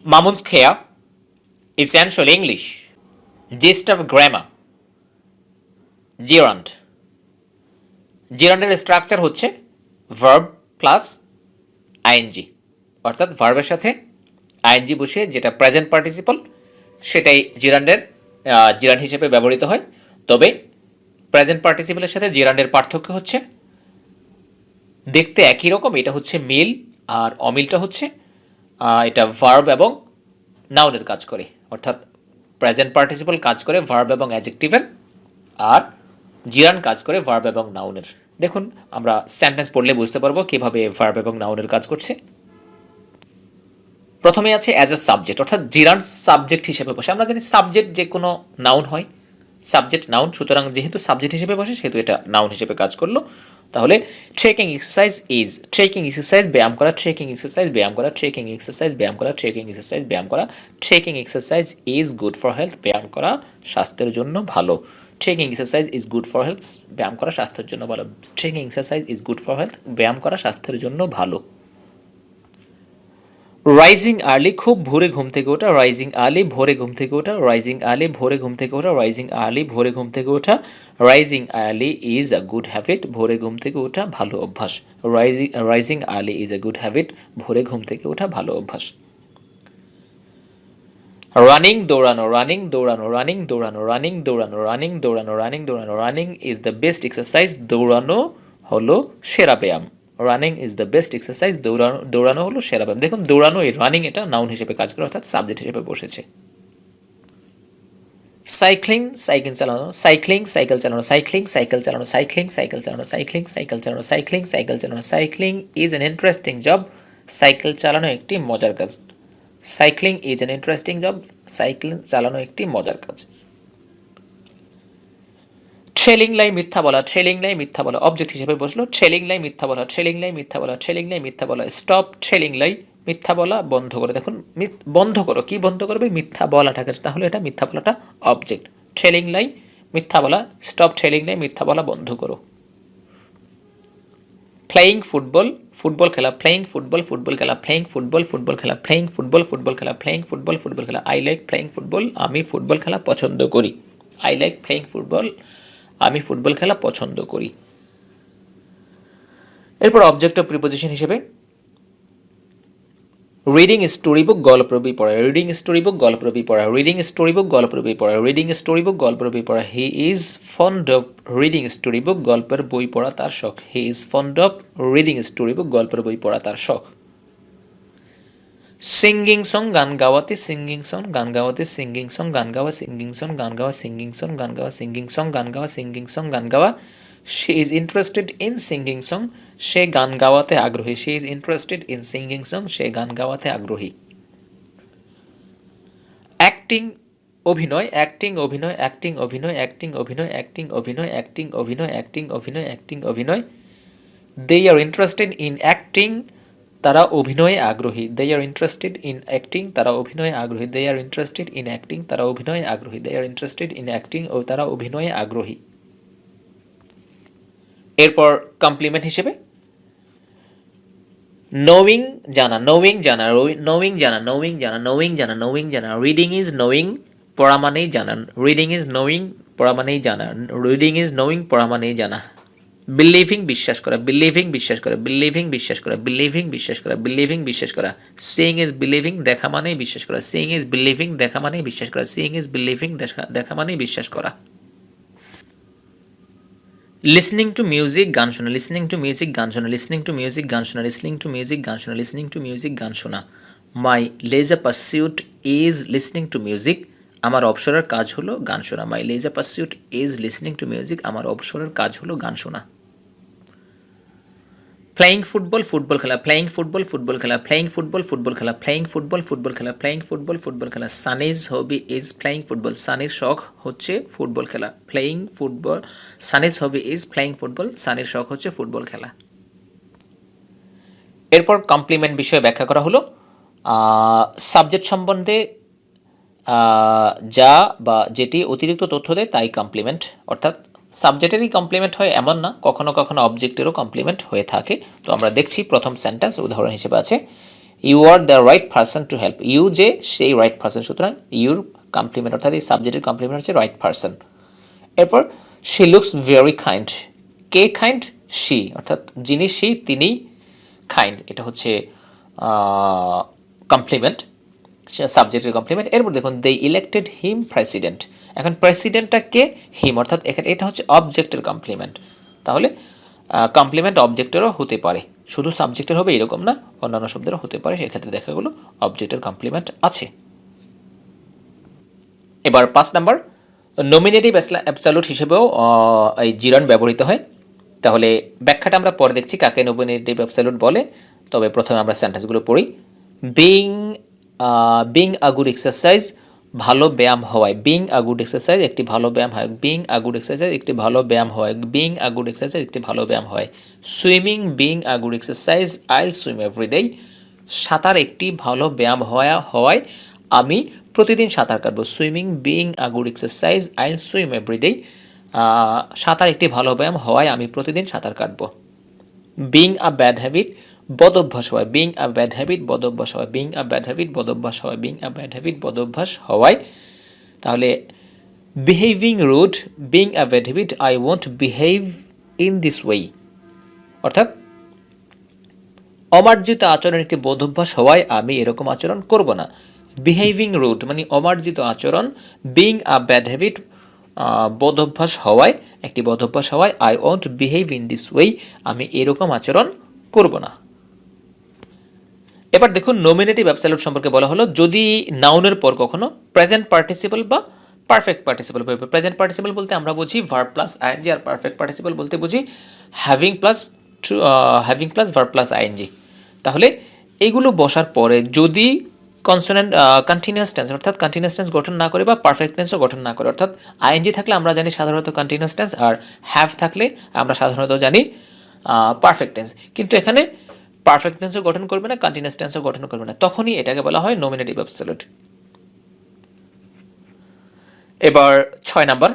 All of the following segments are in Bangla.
Mamun's care, essential English, gist of grammar, gerund. জিরান্ডের স্ট্রাকচার হচ্ছে ভার্ব প্লাস আইএনজি, অর্থাৎ ভার্বের সাথে আইএনজি বসিয়ে যেটা প্রেজেন্ট পার্টিসিপল সেটাই জিরান্ড হিসেবে ব্যবহৃত হয়। তবে প্রেজেন্ট পার্টিসিপলের সাথে জিরান্ডের পার্থক্য হচ্ছে দেখতে একই রকম, এটা হচ্ছে মিল, আর অমিলটা হচ্ছে এটা ভার্ব এবং নাউনের কাজ করে, অর্থাৎ প্রেজেন্ট পার্টিসিপল কাজ করে ভার্ব এবং অ্যাডজেক্টিভের, আর জিরান কাজ করে ভার্ব এবং নাউনের। দেখুন, আমরা সেন্টেন্স পড়লে বুঝতে পারবো কিভাবে ভার্ব এবং নাউনের কাজ করছে। প্রথমে আছে অ্যাজ এ সাবজেক্ট, অর্থাৎ জিরান সাবজেক্ট হিসেবে বসে। আমরা জানি সাবজেক্ট যে কোনো নাউন হয়, সাবজেক্ট নাউন, সুতরাং যেহেতু সাবজেক্ট হিসেবে বসে সেহেতু এটা নাউন হিসেবে কাজ করলো। তাহলে trekking exercise is, trekking exercise ব্যায়াম করা, ট্রেকিং এক্সারসাইজ ব্যায়াম করা, ট্রেকিং এক্সারসাইজ ব্যায়াম করা, ট্রেকিং এক্সারসাইজ ব্যায়াম করা, trekking exercise is good for health, ব্যায়াম করা স্বাস্থ্যের জন্য ভালো। Trekking exercise is good for health, ব্যায়াম করা স্বাস্থ্যের জন্য ভালো। Trekking exercise is good for health, ব্যায়াম করা স্বাস্থ্যের জন্য ভালো। রাইজিং আর্লি, খুব ভোরে ঘুম থেকে ওঠা, রাইজিং আর্লি ভোরে ঘুম থেকে ওঠা, রাইজিং আর্লি ভোরে ঘুম থেকে ওঠা, রাইজিং আর্লি ভোরে ঘুম থেকে ওঠা, rising early is a good habit, ভোরে ঘুম থেকে ওঠা ভালো অভ্যাস। Rising early is a good habit, ভোরে ঘুম থেকে ওঠা ভালো অভ্যাস। রানিং দৌড়ানো, রানিং দৌড়ানো, রানিং দৌড়ানো, রানিং দৌড়ানো, রানিং দৌড়ানো, রানিং দৌড়ানো, running is the best exercise, দৌড়ানো হলো সেরা ব্যায়াম। Running is the best exercise, দৌড়ানো হলো সেরা ব্যায়াম। দেখুন, দৌড়ানো এই রানিং এটা নাউন হিসেবে কাজ করে, অর্থাৎ সাবজেক্ট হিসেবে বসেছে। সাইক্লিং, সাইকেল চালানো, সাইক্লিং সাইকেল চালানো, সাইক্লিং সাইকেল চালানো, সাইক্লিং সাইকেল চালানো, সাইক্লিং সাইকেল চালানো, সাইক্লিং সাইকেল চালানো, cycling is an interesting job, cycle চালানো একটি মজার কাজ। Cycling is an interesting job, cycle চালানো একটি মজার কাজ। ট্রেলিং লাই মিথ্যা বলা, ট্রেলিং লাই মিথ্যা বলা অবজেক্ট হিসেবে বসলো। ট্রেলিং লাই মিথ্যা বলা, ট্রেলিং লাই মিথ্যা বলা, ট্রেলিং লাই মিথ্যা বলা। স্টপ ট্রেলিং লাই, মিথ্যা বলা বন্ধ করো। দেখুন, বন্ধ করো, কি বন্ধ করবে? মিথ্যা বলাটাকে, তাহলে এটা মিথ্যা বলাটা অবজেক্ট। ট্রেলিং লাই মিথ্যা বলা, স্টপ ট্রেলিং লাই মিথ্যা বলা বন্ধ করো। প্লেয়িং ফুটবল, ফুটবল খেলা, প্লেয়িং ফুটবল, ফুটবল খেলা, প্লেয়িং ফুটবল, ফুটবল খেলা, প্লেয়িং ফুটবল, ফুটবল খেলা, প্লেয়িং ফুটবল, ফুটবল খেলা। আই লাইক প্লেয়িং ফুটবল, আমি ফুটবল খেলা পছন্দ করি। আই লাইক প্লেয়িং ফুটবল, আমি ফুটবল খেলা পছন্দ করি। এরপর অবজেক্ট অফ প্রিপোজিশন হিসেবে রিডিং স্টোরি বুক, গল্প বই পড়া, রিডিং স্টোরি বুক, গল্প বই পড়া, রিডিং স্টোরি বুক, গল্প বই পড়া, রিডিং স্টোরি বুক, গল্প বই পড়া। He is fond of reading story book, গল্পের বই পড়া তার শখ। He is fond of reading story book, গল্পের বই পড়া তার শখ। সিঙ্গিং সং, গান গাওয়াতে, সিঙ্গিং সং, গান গাওয়াতে, সিঙ্গিং সং, গান গাওয়া, সিঙ্গিং সং, গান গাওয়া, সিঙ্গিং সং, গান গাওয়া, সিঙ্গিং সং, গান গাওয়া, সিঙ্গিং সং, গান গাওয়া। She is interested in singing song, সে গান গাওয়াতে আগ্রহী। She is interested in singing song, সে গান গাওয়াতে আগ্রহী। অ্যাক্টিং অভিনয়, অ্যাক্টিং অভিনয়, অ্যাক্টিং অভিনয়, অ্যাক্টিং অভিনয়, অ্যাক্টিং অভিনয়, অ্যাক্টিং অভিনয়, অ্যাক্টিং অভিনয়, অ্যাক্টিং অভিনয়। দে আর ইন্টারেস্টেড ইন অ্যাক্টিং, তারা অভিনয়ে আগ্রহী। দে আর ইন্টারেস্টেড ইন অ্যাক্টিং, তারা অভিনয়ে আগ্রহী। দে আর ইন্টারেস্টেড ইন অ্যাক্টিং, তারা অভিনয়ে আগ্রহী। দে আর ইন্টারেস্টেড ইন অ্যাক্টিং, ও তারা অভিনয়ে আগ্রহী। এরপর কমপ্লিমেন্ট হিসেবে নোয়িং জানা, নোয়িং জানা, নোয়িং জানা, নোয়িং জানা, নোয়িং জানা, নোয়িং জানা। রিডিং ইজ নোয়িং, পড়া মানেই জানা। রিডিং ইজ নোয়িং, পড়া মানেই জানা। রিডিং ইজ নোয়িং, পড়া মানেই জানা। বিলিভিং বিশ্বাস করা, বিলিভিং বিশ্বাস করা, বিলিভিং বিশ্বাস করা, বিলিভিং বিশ্বাস করা, বিলিভিং বিশ্বাস করা। সিইং ইজ বিলিভিং, দেখা মানেই বিশ্বাস করা। সিইং ইজ বিলিভিং, দেখা মানেই বিশ্বাস করা। সিইং ইজ বিলিভিং, দেখা মানেই বিশ্বাস করা। লিসনিং টু মিউজিক, গান শোনা, লিসনিং টু মিউজিক, গান শোনা, লিসনিং টু মিউজিক, গান শোনা, লিসনিং টু মিউজিক, গান শোনা, লিসনিং টু মিউজিক, গান শোনা। My leisure pursuit is listening to music, আমার অবসরের কাজ হলো গান শোনা। My leisure pursuit is listening to music, আমার অবসরের কাজ হলো গান শোনা। প্লেয়িং ফুটবল, ফুটবল খেলা, প্লেয়িং ফুটবল, ফুটবল খেলা, প্লেয়িং ফুটবল, ফুটবল খেলা, প্লেয়িং ফুটবল, ফুটবল খেলা, প্লেয়িং ফুটবল, ফুটবল খেলা। Sunny's hobby is playing football, সানির শখ হচ্ছে ফুটবল খেলা। Playing football, Sunny's hobby is playing football, সানির শখ হচ্ছে ফুটবল খেলা। এরপর কমপ্লিমেন্ট বিষয়ে ব্যাখ্যা করা হলো। সাবজেক্ট সম্বন্ধে যা বা যেটি অতিরিক্ত তথ্য দেয় তাই কমপ্লিমেন্ট, অর্থাৎ সাবজেক্টেরই কমপ্লিমেন্ট হয় এমন না, কখনো কখনো অবজেক্টেরও কমপ্লিমেন্ট হয়ে থাকে। তো আমরা দেখছি প্রথম সেন্টেন্স উদাহরণ হিসেবে আছে, you are the right person to help, you যে সেই রাইট পারসন, সুতরাং ইউর কমপ্লিমেন্ট অর্থাৎ এই সাবজেক্টের কমপ্লিমেন্ট হচ্ছে রাইট পারসন। এরপর শি লুকস ভেরি কাইন্ড, কে কাইন্ড, শি অর্থাৎ যিনি সেই তিনিই কাইন্ড, এটা হচ্ছে কমপ্লিমেন্ট, সাবজেক্টের কমপ্লিমেন্ট। এরপর দেখুন দে ইলেক্টেড হিম প্রেসিডেন্ট, এখন প্রেসিডেন্টটা কে, হিম অর্থাৎ এখানে এটা হচ্ছে অবজেক্টের কমপ্লিমেন্ট, তাহলে কমপ্লিমেন্ট অবজেক্টেরও হতে পারে, শুধু সাবজেক্টের হবে এরকম না, অন্যান্য শব্দেরও হতে পারে, সেক্ষেত্রে দেখা গেলো অবজেক্টের কমপ্লিমেন্ট আছে। এবার 5 নাম্বার, নমিনেটিভ অ্যাবসলিউট হিসেবেও এই জিরন ব্যবহৃত হয়, তাহলে ব্যাখ্যাটা আমরা পরে দেখছি কাকে নমিনেটিভ অ্যাবসলিউট বলে, তবে প্রথমে আমরা সেন্টেন্সগুলো পড়ি। Being being a good exercise, ভালো ব্যায়াম হওয়ায়, বিং আ গুড এক্সারসাইজ একটি ভালো ব্যায়াম হয়, বিং আ গুড এক্সারসাইজ একটি ভালো ব্যায়াম হয়, বিং আ গুড এক্সারসাইজ একটি ভালো ব্যায়াম হয়। Swimming being a good exercise I swim everyday, সাঁতার একটি ভালো ব্যায়াম হওয়ায় আমি প্রতিদিন সাঁতার কাটবো। Swimming being a good exercise I swim everyday, সাঁতার একটি ভালো ব্যায়াম হওয়ায় আমি প্রতিদিন সাঁতার কাটবো। বিং আ ব্যাড হ্যাবিট, বদ অভ্যাস হওয়ায়, বিং আ ব্যাড হ্যাবিট বদ অভ্যাস হওয়ায়, বিং আ ব্যাড হ্যাবিট বদ অভ্যাস হওয়ায়, বিং আ ব্যাড হ্যাবিট বদ অভ্যাস হওয়ায়। তাহলে behaving rude being a bad habit I won't behave in this way, অর্থাৎ অমার্জিত আচরণ একটি বদ অভ্যাস হওয়ায় আমি এরকম আচরণ করব না। বিহেভিং রুড মানে অমার্জিত আচরণ, বিং আ ব্যাড হ্যাবিট বদ অভ্যাস হওয়ায়, একটি বদ অভ্যাস হওয়ায়, I won't behave in this way আমি এরকম আচরণ করব না। এবার দেখুন নমিনেটিভ অ্যাবসলিউট সম্পর্কে বলা হলো যদি নাউনের পর কখনো প্রেজেন্ট পার্টিসিপল বা পারফেক্ট পার্টিসিপল, প্রেজেন্ট পার্টিসিপল বলতে আমরা বুঝি ভার্ব প্লাস আইএনজি, আর পারফেক্ট পার্টিসিপল বলতে বুঝি having plus verb plus ING. তাহলে এগুলো বসার পরে যদি কনসোনেন্ট কন্টিনিউয়াস টেন্স অর্থাৎ কন্টিনিউয়াস টেন্স গঠন না করে বা পারফেক্ট টেন্সও গঠন না করে, অর্থাৎ আইএনজি থাকলে আমরা জানি সাধারণত কন্টিনিউয়াস টেন্স, আর হ্যাভ থাকলে আমরা সাধারণত জানি পারফেক্ট টেন্স, কিন্তু এখানে পারফেক্ট টেন্সও গঠন করবে না, কন্টিনিউয়াস টেন্সও গঠন করবে না, তখনই এটাকে বলা হয় নমিনেটিভ অ্যাবসলিউট। এবার 6 number,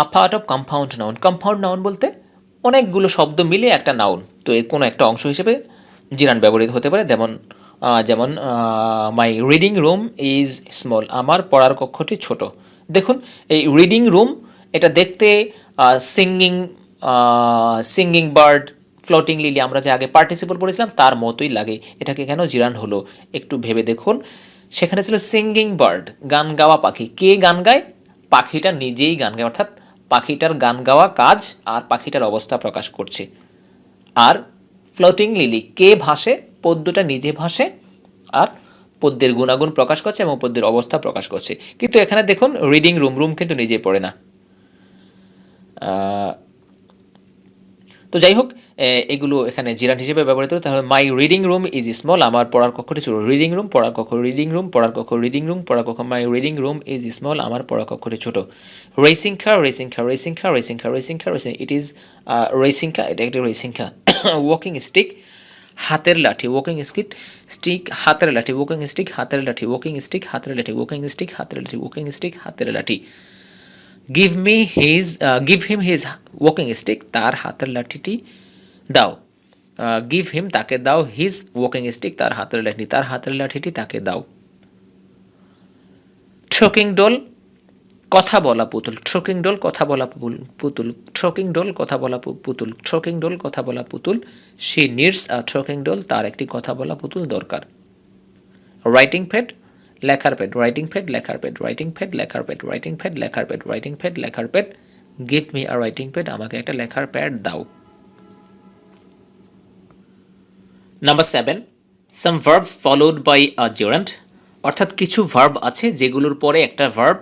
a part of compound noun, compound noun বলতে অনেকগুলো শব্দ মিলে একটা নাউন, তো এর কোনো একটা অংশ হিসেবে জিরান ব্যবহৃত হতে পারে, যেমন মাই রিডিং রুম ইজ স্মল, আমার পড়ার কক্ষটি ছোট। দেখুন এই রিডিং রুম এটা দেখতে singing singing bird, floating lily আমরা যে আগে পার্টিসিপল পড়েছিলাম তার মতোই লাগে, এটাকে কেন জিরান হলো একটু ভেবে দেখুন। সেখানে ছিল সিঙ্গিং বার্ড, গান গাওয়া পাখি, কে গান গায়, পাখিটা নিজেই গান গায়, অর্থাৎ পাখিটার গান গাওয়া কাজ আর পাখিটার অবস্থা প্রকাশ করছে। আর ফ্লোটিং লিলি, কে ভাসে, পদ্মটা নিজে ভাসে আর পদ্মের গুণাগুণ প্রকাশ করছে এবং পদ্মের অবস্থা প্রকাশ করছে। কিন্তু এখানে দেখুন রিডিং রুম, রুম কিন্তু নিজে পড়ে না। তো যাই হোক এগুলো এখানে জিরান হিসেবে ব্যবহৃত হয়। তাহলে মাই রিডিং রুম ইজ স্মল, আমার পড়ার কক্ষটি ছোট, রিডিং রুম পড়ার কক্ষ, রিডিং রুম পড়ার কক্ষ, রিডিং রুম পড়ার কক্ষ, মাই রিডিং রুম ইজ স্মল, আমার পড়ার কক্ষটি ছোট। Racing car, racing car, racing car, racing car, racing car, racing, it is racing car, এটা একটি রেসিং কার। ওয়াকিং স্টিক, হাতের লাঠি, ওয়াকিং স্টিক হাতের লাঠি, ওয়াকিং স্টিক হাতের লাঠি, ওয়াকিং স্টিক হাতের লাঠি, ওয়াকিং স্টিক হাতের লাঠি, ওয়াকিং স্টিক হাতের লাঠি। Give him his walking stick, তার হাতের লাঠিটি দাও। গিভ হিম তাকে দাও, হিজ ওয়াকিং স্টিক তার হাতের লাঠিটি তাকে দাও। ট্রকিং ডল, কথা বলা পুতুল, ট্রকিং ডল কথা বলা পুতুল, ট্রকিং ডল কথা বলা পুতুল, ট্রকিং ডল কথা বলা পুতুল। She needs a talking doll, তার একটি কথা বলা পুতুল দরকার। রাইটিং প্যাড, লেখার প্যাড, রাইটিং প্যাড লেখার প্যাড, রাইটিং প্যাড লেখার প্যাড, রাইটিং প্যাড লেখার প্যাড, রাইটিং প্যাড লেখার pad. Give me a writing pad, আমাকে একটা লেখার প্যাড দাও। Number 7, some verbs followed by a gerund, অর্থাৎ কিছু ভার্ব আছে যেগুলোর পরে একটা ভার্ব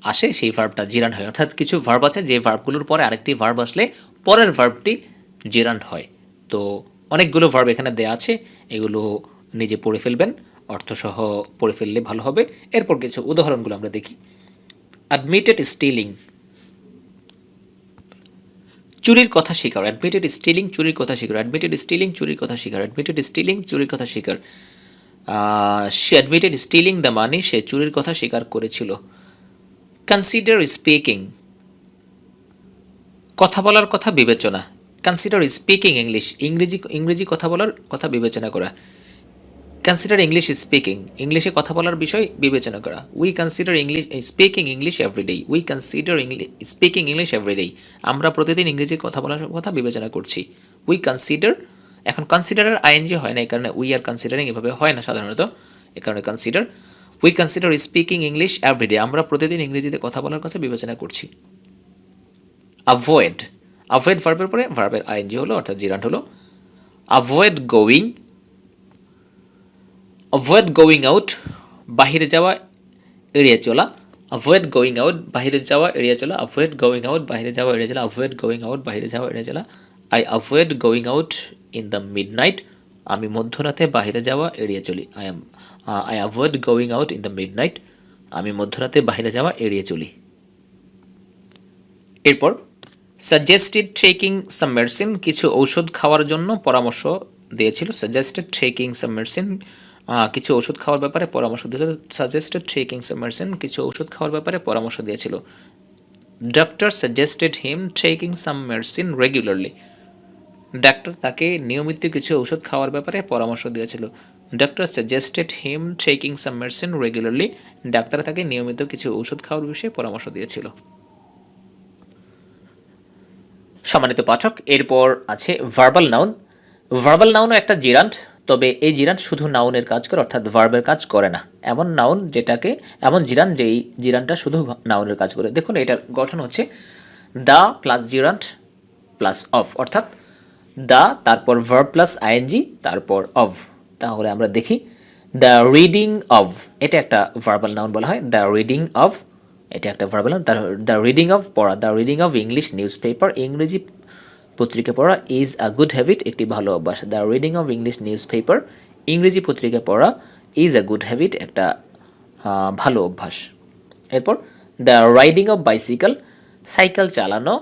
আসে, সেই ভার্বটা জিরান্ড হয়, অর্থাৎ কিছু ভার্ব আছে যে ভার্বগুলোর পরে আরেকটি ভার্ব আসলে পরের ভার্বটি জিরান্ড হয়। তো অনেকগুলো ভার্ব এখানে দেয়া আছে, এগুলো নিজে পড়ে ফেলবেন, অর্থসহ পড়ে ফেললে ভালো হবে। এরপর কিছু উদাহরণগুলো আমরা দেখি। অ্যাডমিটেড স্টিলিং, চুরির কথা স্বীকার, অ্যাডমিটেড স্টিলিং চুরির কথা স্বীকার, অ্যাডমিটেড স্টিলিং চুরির কথা স্বীকার, অ্যাডমিটেড স্টিলিং চুরির কথা স্বীকার। সে অ্যাডমিটেড স্টিলিং দ্য মানি, সে চুরির কথা স্বীকার করেছিল। কনসিডার স্পিকিং, কথা বলার কথা বিবেচনা, কনসিডার স্পিকিং ইংলিশ, ইংরেজি কথা বলার কথা বিবেচনা করা। কনসিডার ইংলিশ স্পিকিং, ইংলিশে কথা বলার বিষয় বিবেচনা করা। We consider English speaking English everyday, we consider speaking English everyday, আমরা প্রতিদিন ইংরেজি কথা বলার কথা বিবেচনা করছি। উই কনসিডার, এখন কনসিডারের আইএনজি হয় না, এই কারণে উই আর কনসিডারিং এভাবে হয় না সাধারণত, এই কারণে consider. We consider speaking English everyday, আমরা প্রতিদিন ইংরেজিতে কথা বলার কথা বিবেচনা করছি। অ্যাভয়েড, অ্যাভয়েড ভার্বের পরে ভার্বের আইএনজি হলো অর্থাৎ জিরান্ট হলো। Avoid going, avoid going out, বাহিরে যাওয়া এড়িয়ে চলা। অ্যাভয়েড গোয়িং আউট, বাহিরে যাওয়া এড়িয়ে চলা। অ্যাভয়েড গোয়িং আউট, বাহিরে যাওয়া এড়িয়ে চলা। অ্যাভয়েড গোয়িং আউট, বাহিরে যাওয়া এড়িয়ে চলা। I avoid going out in the mid night, আমি মধ্যরাতে বাহিরে যাওয়া এড়িয়ে চলি। I avoid going out in the mid night, আমি মধ্যরাতে বাহিরে যাওয়া এড়িয়ে চলি। এরপর সাজেস্টেড টেকিং সাম মেডিসিন, কিছু ঔষধ খাওয়ার জন্য পরামর্শ দিয়েছিল। সাজেস্টেড টেকিং সাম মেডিসিন, কিছু ওষুধ খাওয়ার ব্যাপারে পরামর্শ দিয়েছিল। সাজেস্টেড টেকিং সাম মেডিসিন, কিছু ওষুধ খাওয়ার ব্যাপারে পরামর্শ দিয়েছিল। Doctor suggested him taking some medicine regularly, ডাক্তার তাকে নিয়মিত কিছু ওষুধ খাওয়ার ব্যাপারে পরামর্শ দিয়েছিল। Doctor suggested him taking some medicine regularly, ডাক্তার তাকে নিয়মিত কিছু ওষুধ খাওয়ার বিষয়ে পরামর্শ দিয়েছিল। সম্মানিত পাঠক, এরপর আছে ভার্বাল নাউন। ভার্বাল নাউনও একটা জিরান্ট, তবে এই জিরান্ট শুধু নাউনের কাজ করে, অর্থাৎ ভার্বের কাজ করে না। এমন নাউন যেটাকে, এমন জিরান্ট যেই জিরান্টটা শুধু নাউনের কাজ করে। দেখুন এটার গঠন হচ্ছে the plus gerund plus of, অর্থাৎ দ্য তারপর ভার্ব প্লাস আইএনজি তারপর অফ। তাহলে আমরা দেখি দ্য রিডিং অফ, এটা একটা ভার্বাল নাউন বলা হয়। দ্য রিডিং অফ, এটা একটা verbal noun. The reading of পড়া, the reading of English newspaper, ইংরেজি পত্রিকা পড়া ইজ আ গুড হ্যাবিট, একটি ভালো অভ্যাস। The reading of English newspaper, ইংরেজি পত্রিকা পড়া ইজ আ গুড হ্যাবিট, একটা ভালো অভ্যাস। এরপর the riding of bicycle, cycle চালানো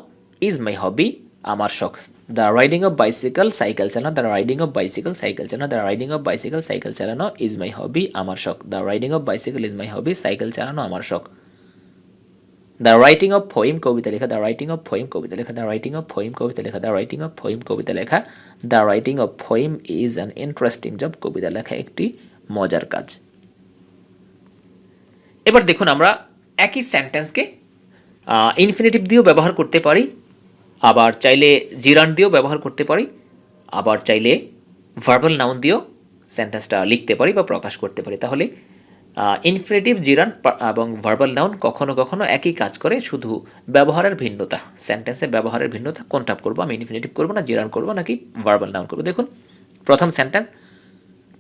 ইজ মাই হবি, আমার শখ। The riding of bicycle, cycle চালানো। The riding of bicycle, cycle চালানো। The riding of bicycle, cycle চালানো ইজ মাই হবি, আমার শখ। The riding of bicycle is my hobby, cycle চালানো আমার শখ। দ্য রাইটিং অফ পোয়েম, কবিতা লেখা। দ্য রাইটিং অফ পোয়েম, কবিতা লেখা। দ্য রাইটিং অফ পোয়েম, কবিতা লেখা। দ্য রাইটিং অফ পোয়েম, কবিতা লেখা। The writing of poem is an interesting job, কবিতা লেখা একটি মজার কাজ। এবার দেখুন আমরা একই সেন্টেন্সকে ইনফিনিটিভ দিয়েও ব্যবহার করতে পারি, আবার চাইলে জিরান্ট দিয়েও ব্যবহার করতে পারি, আবার চাইলে ভার্বাল নাউন দিয়েও সেন্টেন্সটা লিখতে পারি বা প্রকাশ করতে পারি। তাহলে ইনফিনিটিভ, জিরান্ট এবং ভার্বাল নাউন কখনো কখনো একই কাজ করে, শুধু ব্যবহারের ভিন্নতা, সেন্টেন্সে ব্যবহারের ভিন্নতা। কোনটা করবো আমি, ইনফিনিটিভ করবো না জিরান্ট করবো নাকি ভার্বাল নাউন করবো। দেখুন প্রথম sentence,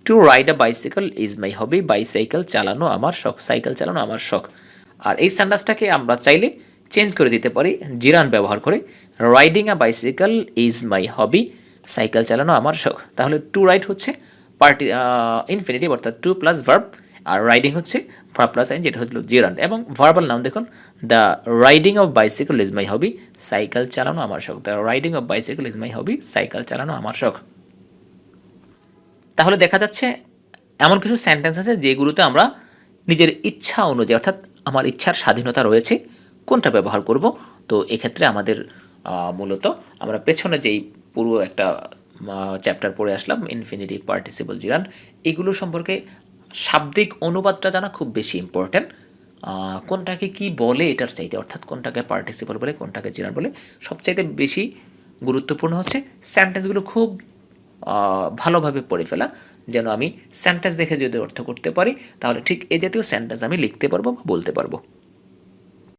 to ride a bicycle is my hobby, bicycle চালানো আমার শখ, সাইকেল চালানো আমার শখ। আর এই সেন্টেন্সটাকে আমরা চাইলে চেঞ্জ করে দিতে পারি জিরান ব্যবহার করে, riding a bicycle is my hobby, cycle চালানো আমার শখ। তাহলে টু রাইড হচ্ছে ইনফিনিটিভ অর্থাৎ টু প্লাস ভার্ব, আর রাইডিং হচ্ছে ভার্ব প্লাস আইন, যেটা হলো জিরান্ট। এবং ভার্বাল নাউন দেখুন, the riding of bicycle is my hobby, cycle চালানো আমার শখ। The riding of bicycle is my hobby, cycle চালানো আমার শখ। তাহলে দেখা যাচ্ছে এমন কিছু সেন্টেন্স আছে যেগুলোতে আমরা নিজের ইচ্ছা অনুযায়ী, অর্থাৎ আমার ইচ্ছার স্বাধীনতা রয়েছে কোনটা ব্যবহার করব। তো এক্ষেত্রে আমাদের মূলত আমরা পেছনে যেই পুরো একটা চ্যাপ্টার পড়ে আসলাম ইনফিনিটিভ, পার্টিসিপল, জিরান্ট, এগুলো সম্পর্কে শাব্দিক অনুবাদটা জানা খুব বেশি ইম্পর্ট্যান্ট। কোনটাকে কি বলে এটার চাইতে, অর্থাৎ কোনটাকে পার্টিসিপল বলে কোনটাকে জিরান্ট বলে, সবচাইতে বেশি গুরুত্বপূর্ণ হচ্ছে সেন্টেন্সগুলো খুব ভালোভাবে পড়ে ফেলা, যেন আমি সেন্টেন্স দেখে যদি অর্থ করতে পারি, তাহলে ঠিক এই জাতীয় সেন্টেন্স আমি লিখতে পারবো বা বলতে পারবো।